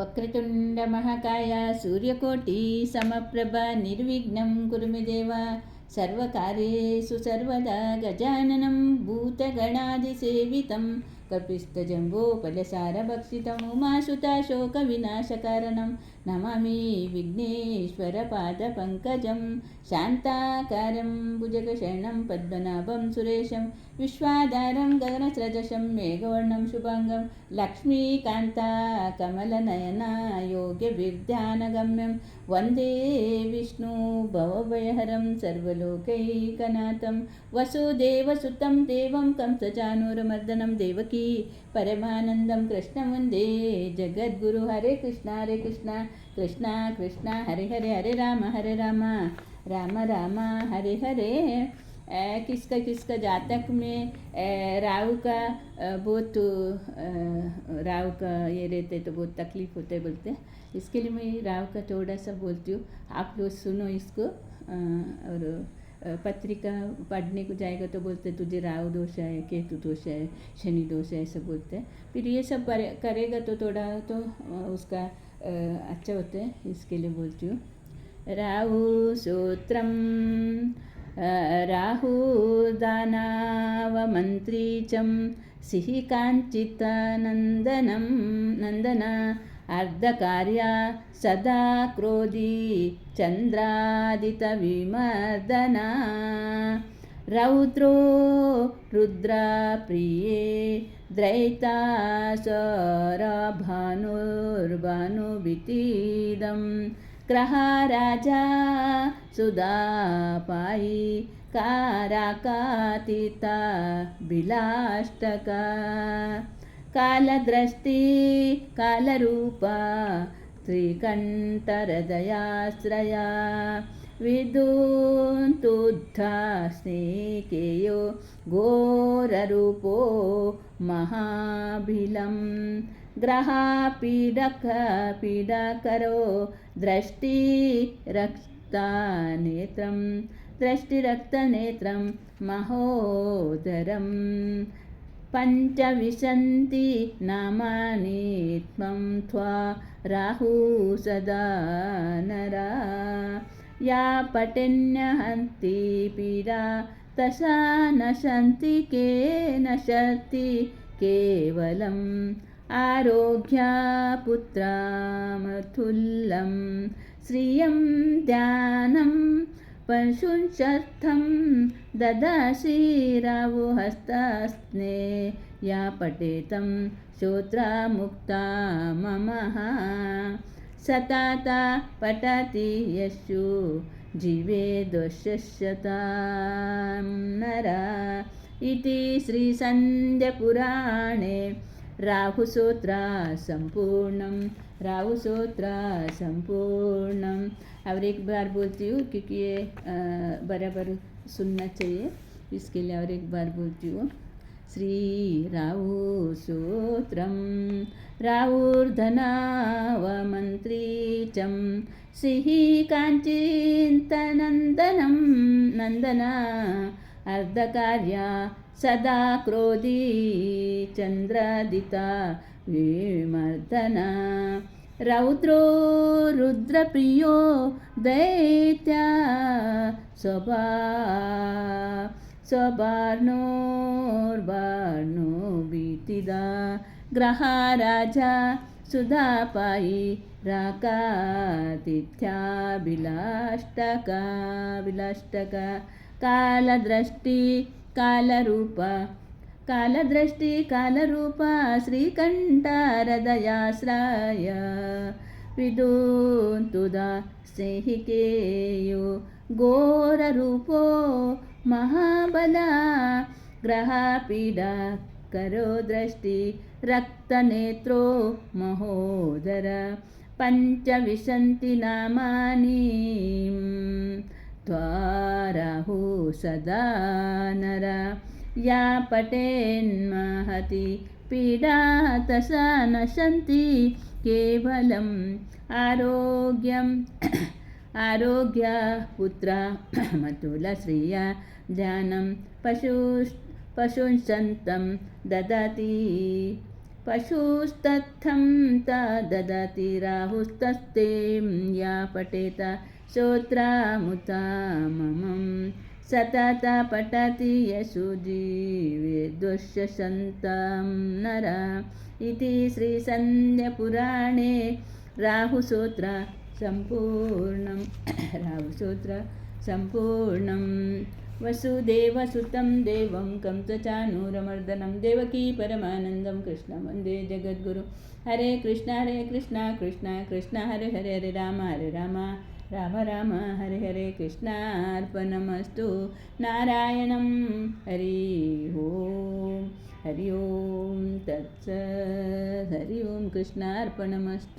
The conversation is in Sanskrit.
वक्रतुण्डमहाकाय सूर्यकोटि समप्रभ निर्विघ्नं कुरु मे देव। सर्वकार्येषु सर्वदा गजाननं भूतगणादिसेवितं कपिस्तजम्बूफलसारभक्षितम् उमासुताशोकविनाशकारणं नमामि विघ्नेश्वरपादपङ्कजं शान्ताकारं भुजगशयनं पद्मनाभं सुरेशं विश्वाधारं गगनसदृशं मेघवर्णं शुभांगं लक्ष्मीकान्तं योग्यविद्यानगम्यं वन्दे विष्णु भवभयहरं सर्वलोकैकनाथं वसुदेवसुतं देवं कंसचाणूरमर्दनं देवकी परमानन्दं कृष्णं वन्दे जगद्गुरु। हरे कृष्णा कृष्णा कृष्णा हरे हरे, हरे राम राम राम हरे हरे। किसका जातक में राहु का बहुत राहु का ये रहते तो बहुत तकलीफ होते बोलते हैं। इसके लिए मैं राहु का थोड़ा सा बोलती हूँ, आप लोग सुनो इसको। और पत्रिका पढ़ने को जाएगा तो बोलते तुझे राहु दोष है, केतु दोष है, शनि दोष है, ऐसा बोलते हैं। फिर ये सब करेगा तो थोड़ा तो उसका अच्छा होता है, इसके लिए बोलती हूँ। राहु सूत्रम राहुर्दानवमन्त्री चं सिहिकाञ्चितनन्दनं नन्दन अर्धकार्या सदा क्रोधी चन्द्रादितविमर्दना रौद्रो रुद्रप्रिये दैतासुरभानुर्भानुभितीदं ग्रहराजा सुधापायि काराकातीता बिलाष्टका कालदृष्टि कालरूपा त्रिकण्ठहृदयाश्रया विदुन्तुद्धा स्नेकेयो घोररूपो महाभिलं ग्रहपीडकरो दृष्टिरक्तनेत्रं महोदरं पञ्चविंशति नामानि त्वं त्वा राहु सदा नरा या पठन्यहन्ति पीडा तसा नशन्ति केवलम् आरोग्यपुत्रमतुल्यं श्रियं ध्यानं पशुंशर्थं ददासि राहुहस्तस्ने या पठेतं श्रोत्रमुक्ता ममः सतता पठति यशु जीवेदुष्यशतां नरा इति श्रीसन्ध्यापुराणे राहुसूत्र संपूर्णम। और एक बार बोलती हूँ क्योंकि ये बराबर सुनना चाहिए, इसके लिए और एक बार बोलती हूँ। श्री राहु सूत्रम राहुर्धनवमन्त्री चं सिहिकाञ्चितनन्दनं नन्दन अर्धकार्या सदा क्रोधी चन्द्रादिता विमर्दना रौद्रो रुद्रप्रियो दैत्या स्वबार्णोर्बार्णोभितिदा ग्रहराजा सुधापायि राकातिथ्याभिलाष्टका कालदृष्टि कालरूपा श्रीकण्ठहृदयाश्रय विदुन्तुदा स्नेहिकेयो घोररूपो महाबला ग्रहपीडा करो दृष्टि रक्तनेत्रो महोदर पञ्चविंशति नामानि त्वाराहु सदा नरा या पठेन्महति पीडा तसा नशन्ति केवलम् आरोग्यपुत्र मतुलश्रिया ध्यानं पशुंसन्तं ददति पशुस्तत्थं ददति राहुस्तस्ते या पठेत श्रोत्रामुताममं सतत पठति यशुजीविदुष्यसन्तं नर इति श्रीसन्ध्यपुराणे राहुसूत्र सम्पूर्णं वसुदेवसुतं देवं कंसचाणूरमर्दनं देवकी परमानन्दं कृष्णं वन्दे जगद्गुरु हरे कृष्ण कृष्ण कृष्ण हरे हरे हरे राम राम राम हरे हरे कृष्णार्पणमस्तु नारायणं हरि ओं तत्सत् हरि ओं कृष्णार्पणमस्तु।